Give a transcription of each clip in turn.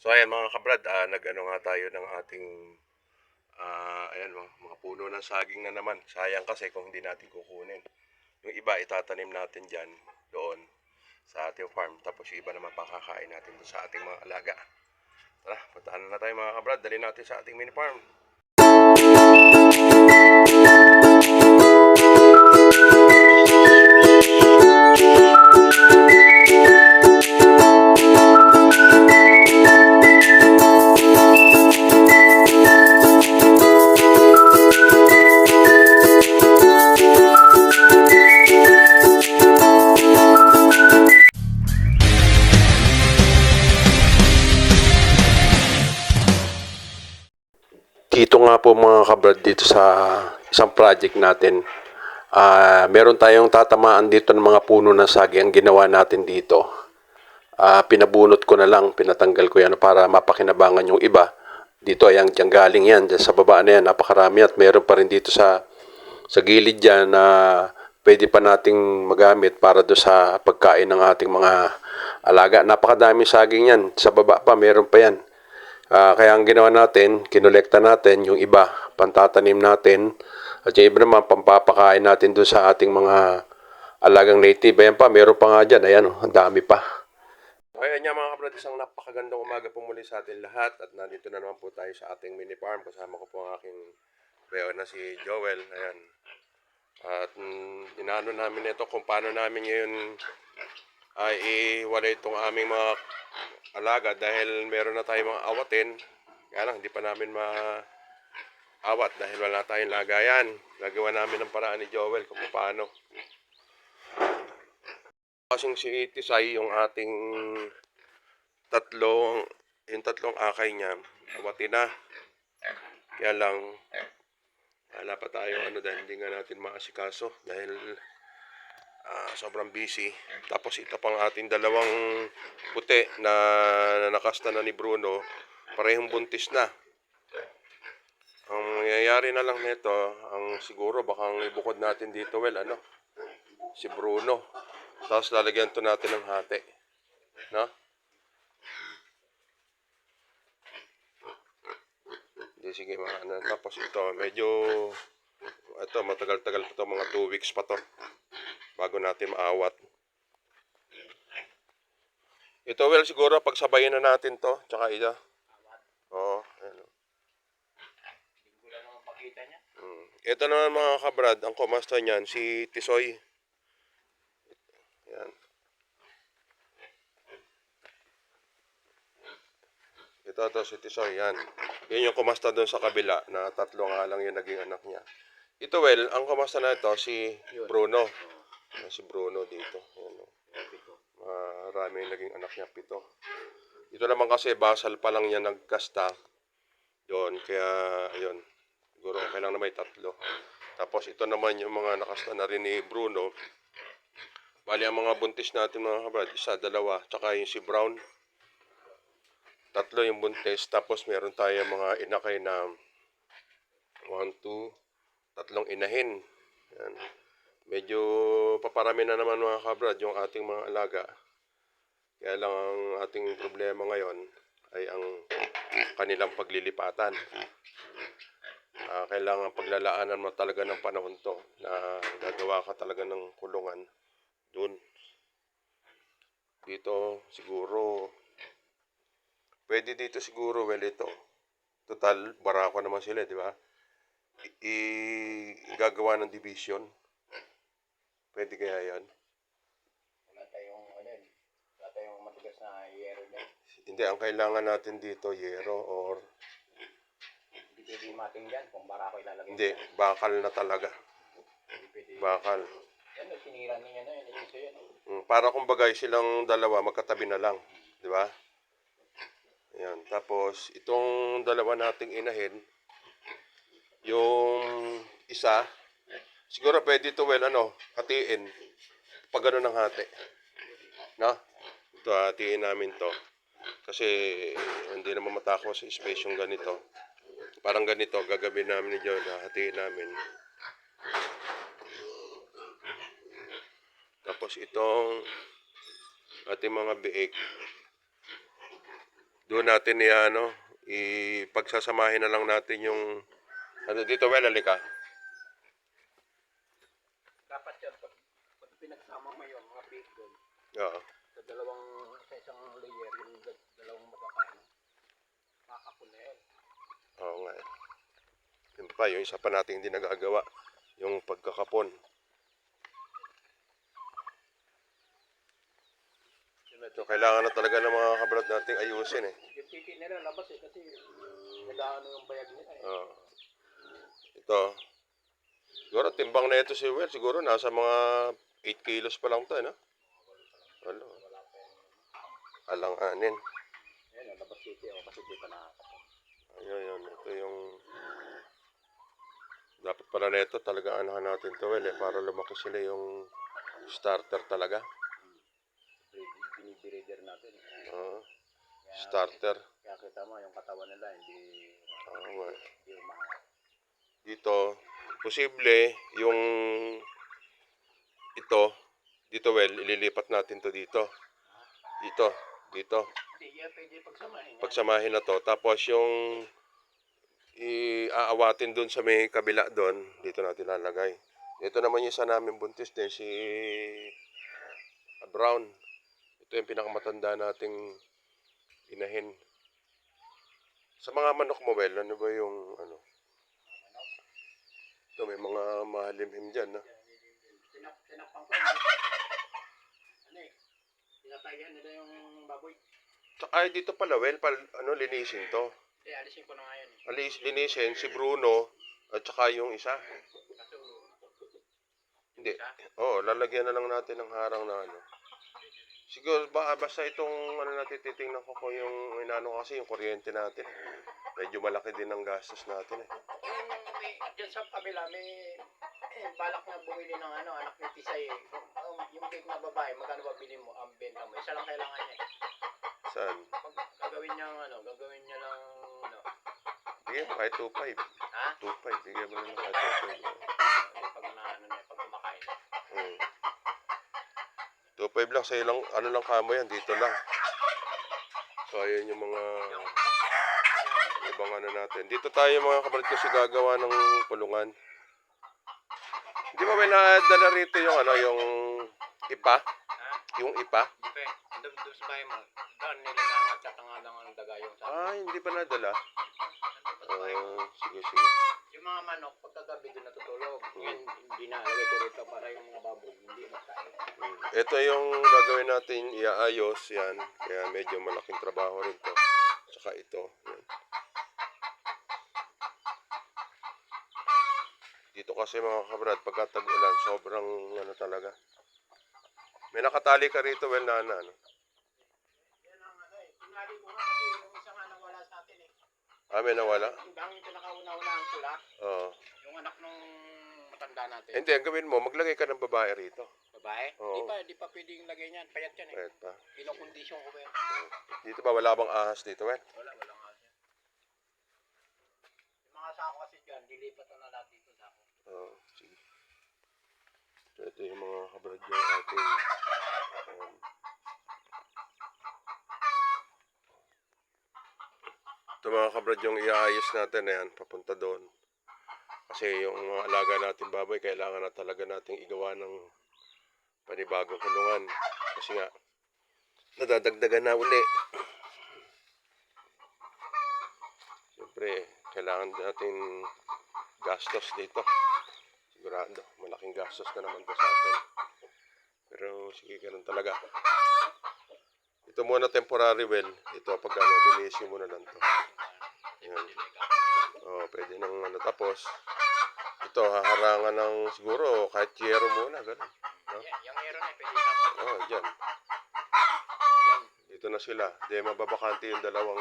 So ayan mga kabrad, nag-ano nga tayo ng ating ayan mga puno ng saging na naman. Sayang kasi kung hindi natin kukunin. Yung iba itatanim natin diyan doon sa ating farm. Tapos yung iba naman pakakain natin doon sa ating mga alaga. Tara, puntahan na tayo mga kabrad. Dali natin sa ating mini farm. Dito nga po mga kabrad dito sa isang project natin. Meron tayong tatamaan dito ng mga puno ng saging. Ang ginawa natin dito, pinabunot ko na lang, pinatanggal ko yan para mapakinabangan yung iba. Dito ay dyan galing yan, dyan sa baba na yan, napakarami at meron pa rin dito sa gilid dyan na pwede pa nating magamit para do sa pagkain ng ating mga alaga. Napakadami saging yan, sa baba pa meron pa yan. Kaya ang ginawa natin, kinolekta natin yung iba, pantatanim natin, at yung iba naman pampapakain natin doon sa ating mga alagang native. Ayan pa, meron pa nga dyan, ayan ang dami pa. Ayan nga mga kabrad, isang napakagandang umaga po muli sa atin lahat at nandito na naman po tayo sa ating mini farm. Kasama ko po ang aking reo na si Joel, ayan. At inaano namin ito kung paano namin ngayon ay iwalay itong aming mga alaga dahil meron na tayong mga awatin. Kaya lang, hindi pa namin maawat dahil wala tayong lagayan. Gagawa namin ng paraan ni Joel kung paano. Kasing si Tisay, yung ating tatlong akay niya, awatin na. Kaya lang, wala pa tayo dahil hindi nga natin maasikaso dahil sobrang busy. Tapos ito pang ating dalawang puti na nakasta na ni Bruno, parehong buntis na. Ang mangyayari na lang nito, ang siguro bakang ibukod natin dito, si Bruno. Tapos lalagyan to natin ng hati. No? Hindi, sige tapos ito, ito matagal-tagal pa to, mga 2 weeks pa to bago natin maawat. Ito siguro pagsabayin na natin to, tsaka ito. Oo, ayan. Ito naman mga kabrad, ang kumasta niyan, si Tisoy. Yan. Ito si Tisoy, yan. Yan yung kumasta doon sa kabila, na 3 nga lang yung naging anak niya. Ito ang kumasta na ito, si Bruno. Si Bruno dito. Yan, marami yung naging anak niya, 7. Ito naman kasi basal pa lang niya nagkasta. Doon, kaya ayun. Siguro okay lang na may 3. Tapos ito naman yung mga nakasta na rin ni Bruno. Bali ang mga buntis natin mga kabrad, 1, 2, tsaka yung si Brown. 3 yung buntis. Tapos meron tayo mga inakay na 1, 2, 3 inahin. Yan. Medyo paparami na naman mga kabrad yung ating mga alaga. Kaya lang ang ating problema ngayon ay ang kanilang paglilipatan. Kailangan paglalaanan mo talaga ng panahon to na gagawa ka talaga ng kulungan dun. Dito siguro pwede dito siguro ito. Total barako naman sila, di ba? Gagawa ng division. Pwede kaya 'yan? Wala tayong matigas na yero din. Hindi, ang kailangan natin dito yero or Hindi pwede mating dyan kung barako ilalagay. hindi, bakal na talaga. Hindi pwede. Bakal. Yan, sinira niya na yun. Ito yan. Para kumbaga silang dalawa magkatabi na lang, di ba? Ayan. Tapos itong dalawa nating inahin, yung isa, siguro pwede ito hatiin. Pag gano'n ng hati. No? Ito hatiin namin to. Kasi hindi naman matako sa space yung ganito. Parang ganito, gagawin namin ni John, hatiin namin. Tapos itong ating mga biik, Doon natin ipagsasamahin na lang natin yung ano dito, well, halika. Dapat yan, pag pinagsama mo yun, mga bacon, Oo. sa isang layer, yung dalawang magkakaano, makakapon na yan. Oo nga. Yun pa, yung isa pa natin hindi nagagawa, yung pagkakapon. So, kailangan na talaga ng mga kabrad nating ayusin eh. Yung titi nila labas kasi nadaano yung bayag nila Oo. Ito. Siguro timbang na ito si Will. Siguro nasa mga 8 kilos pa lang ito, no? Wala. Alanganin. Ayan, labas titi ako kasi di pa nakakapon. Ayun. Ito yung... Dapat pala na ito talaga anahan natin to, Will, para lumaki sila yung starter talaga. Binibreeder natin. Oo. Starter. Kaya kita mo, yung katawan nila, hindi umahangat. Dito, posible yung dito, Well, ililipat natin to dito. Dito. Hindi, yan pwede pagsamahin. Pagsamahin na to. Tapos yung iaawatin dun sa may kabila dun, dito natin lalagay. Ito naman yung isa namin buntis din, si Brown. Ito yung pinakamatanda nating inahin. Sa mga manok mo, Well, ano ba yung ano? Ito, may mga mahalimhim dyan, no? Tinakpang ko. Tinatayan nila yung baboy. Tsaka dito pala, Well, linisin to. Alisin ko na nga yun. Linisin si Bruno at saka yung isa. Kaso, Hindi. Oo, lalagyan na lang natin ng harang na ano. Siguro basta itong natin titingnan ko kung yung kasi yung kuryente natin. Medyo malaki din ang gastos natin eh. Diyan sa kabila, may balak na bumili ng anak ni Tisay. Yung cake na babae, magkano ba bili mo? Ang benta mo. Isa lang kailangan niya. Saan? Gagawin niya lang Bigyan mo kahit 2.5. Ha? 2.5. Bigyan mo lang kahit 2.5. Pag kumakain. 2.5 lang. Sa'yo lang, lang kamo yan. Dito lang. So, ayun yung mga ibang natin. Dito tayo mga kabalit kasi gagawa ng kulungan. Hindi ba may nadala rito yung yung ipa? Ha? Yung ipa? Dipe, doon sa bahay mo. Doon nilinangat at nga lang ang daga yung sa... Ah, hindi pa nadala. Nandun pa sa bahay mo. Sige. Yung mga manok, pagkagabi doon natutulog. Ngayon, hindi na lagay ko rito para yung mga baboy hindi magkain. Ito yung gagawin natin, iaayos yan. Kaya medyo malaking trabaho rin to. Saka ito. Yan. Dito kasi mga kabrad, pagka tag-ulan, sobrang talaga. May nakatali ka rito, Well, na ano? Yan ang tinali ko nga kasi yung isa nga nawala sa atin eh. Ah, may nawala? Ang pinakauna-una ang pula, Oo. yung anak nung matanda natin. Hindi, ang gawin mo, maglagay ka ng babae rito. Babae? Oo. Di pa pwedeng lagay niyan. Payat yan eh. Pwede pa. Kinokondisyon ko ba yan? Dito ba, wala bang ahas dito, Well? Walang ahas yan. Yung mga sako kasi dyan, dilipat na lahat dito sako. Oo, sige. So, ito yung mga kabrad yung ating ito mga kabrad yung iaayos natin na yan, papunta doon. Kasi yung mga alaga natin baboy, kailangan na talaga nating igawa ng panibagong kulungan. Kasi nga, nadadagdagan na uli. Siyempre, kailangan natin gastos dito. Sigurado, malaking gastos na naman to sa atin. Pero sige, ganun talaga. Ito muna temporary, Well. Ito, pag linisin mo na lang to. Yan. Pwede nang tapos. Ito, haharangan ng siguro, kahit yero muna, ganun. No? Yung hero na, pwede tapos. Dyan. Dito na sila. Di mababakante yung dalawang,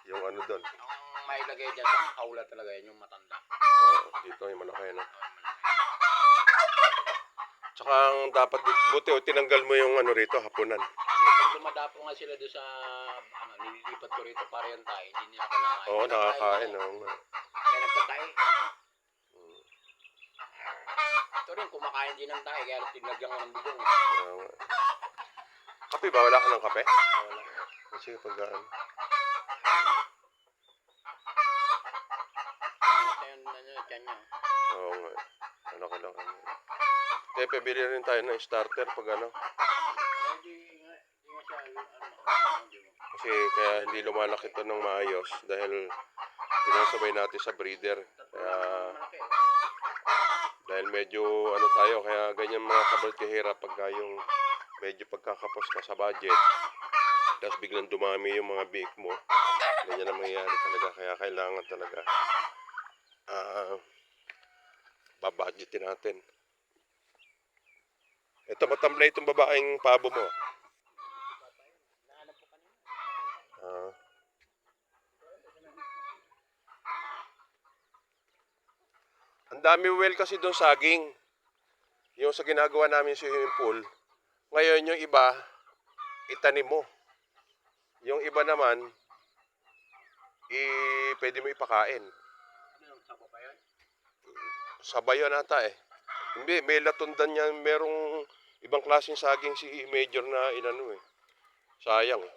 yung doon. Ang mailagay dyan sa kaula talaga yan, yung matanda. Dito yung malaki, no? Tsaka ang dapat, buti tinanggal mo yung rito, hapunan. Kasi pag dumadapo nga sila doon sa, nililipat ko rito para yan tayo, hindi nila kinakain. Oo, nakakain. Kaya nagtatay. Ito rin, kumakain din ng tayo, kaya tinagyan ko ng bubong. Kape ba? Wala ka ng kape? Wala. Sige, pag Kaya pabili rin tayo ng starter pag ano. Hindi nga siya, hindi mo. Kasi kaya hindi lumalaki ito ng maayos dahil pinasabay natin sa breeder. Kaya Malaki. dahil medyo ano tayo, kaya ganyan mga kabrad kahirap pagka yung medyo pagkakapos ka sa budget. Tapos biglang dumami yung mga biik mo. Ganyan ang mangyayari talaga. Kaya kailangan talaga babudgetin natin. Ito matamlay itong babaeng pabo mo. Ang dami well kasi doon saging. Yung sa ginagawa namin sa swimming pool. Ngayon yung iba, itanim mo. Yung iba naman, pwede mo ipakain. Ano yung sabo pa yun? Sabay yun ata eh. Hindi, may latundan yan. Merong ibang klaseng saging si Major na inano eh. Sayang eh.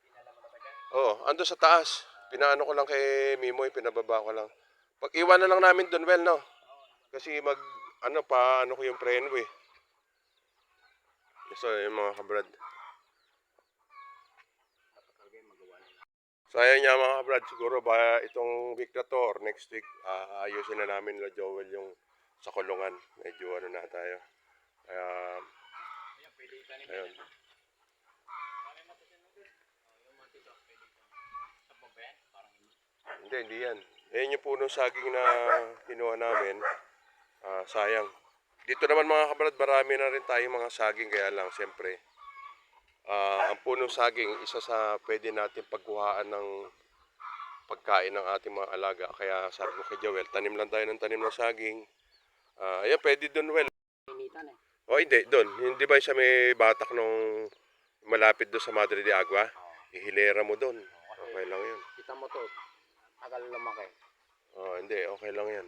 Dinala mo na ba dyan? Oo, ando sa taas. Pinaano ko lang kay Mimoy, pinababa ko lang. Pag iwan na lang namin doon, well, no? Kasi paano ko yung preno eh. So, yung mga kabrad. Kapag magawa na lang. So, ayan nga mga kabrad, siguro ba itong week na to or next week, ayusin na namin la Joel yung sa kulungan. Medyo ano na tayo. Kaya, Ayan, pwede itanim ayun. yan. Bakit matisan mo dun? Yung matisan, pwede itanim. Sabo ba yan? Parang hindi. Hindi yan. Ayan yung puno saging na kinuha namin. Sayang. Dito naman mga kabrad, marami na rin tayong mga saging. Kaya lang, siyempre, ang punong saging, isa sa pwede natin pagkuhaan ng pagkain ng ating mga alaga. Kaya sabi ko kay Joel, tanim lang tayo ng tanim ng saging. Ayan, pwede dun, well. Initan eh. O hindi, dun. Hindi ba sa may batak nung malapit doon sa Madre de Agua? Ihilera mo dun. Okay lang yun. Kita mo to, tagal lumaki. Hindi, okay lang yan.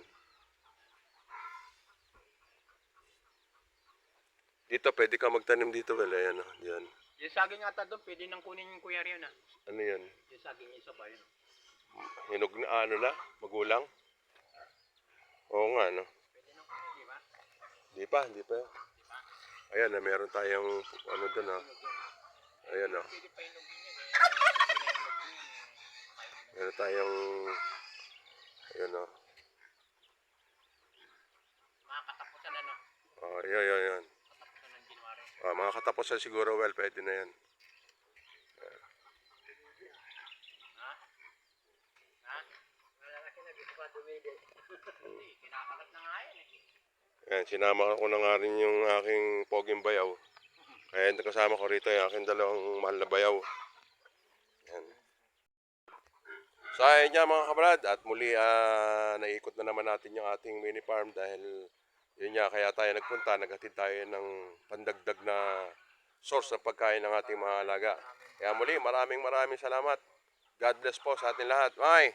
Dito, pwede ka magtanim dito, well. Ayan, yan. Yung saging ata doon, pwede nang kunin yung kuya Rio na. Ano yan? Yung saging isa ba yun? Hinog na, magulang? Oo nga, no? Pwede nang kunin, di ba? Hindi pa. Ayan, meron tayong, doon, Ayan, Pwede pa inugin yan eh. Meron tayong, ayan, Makakatapusan ano? Ayan. Katapusan ng January. Mga katapusan siguro, well, pwede na yan. Ha? Ha? Wala kasi nag-isa pa dumili. Hindi, kinakalat na nga yan eh. Ayan, sinama ko na nga rin yung aking poging bayaw. Kaya kasama ko rito yung aking dalawang mahal na bayaw. Ayan. So ayun nga mga kabrad, at muli naikot na naman natin yung ating mini farm dahil yun nga, kaya tayo nagpunta, naghatid tayo ng pandagdag na source ng pagkain ng ating mga alaga. Kaya muli, maraming salamat. God bless po sa ating lahat. Bye!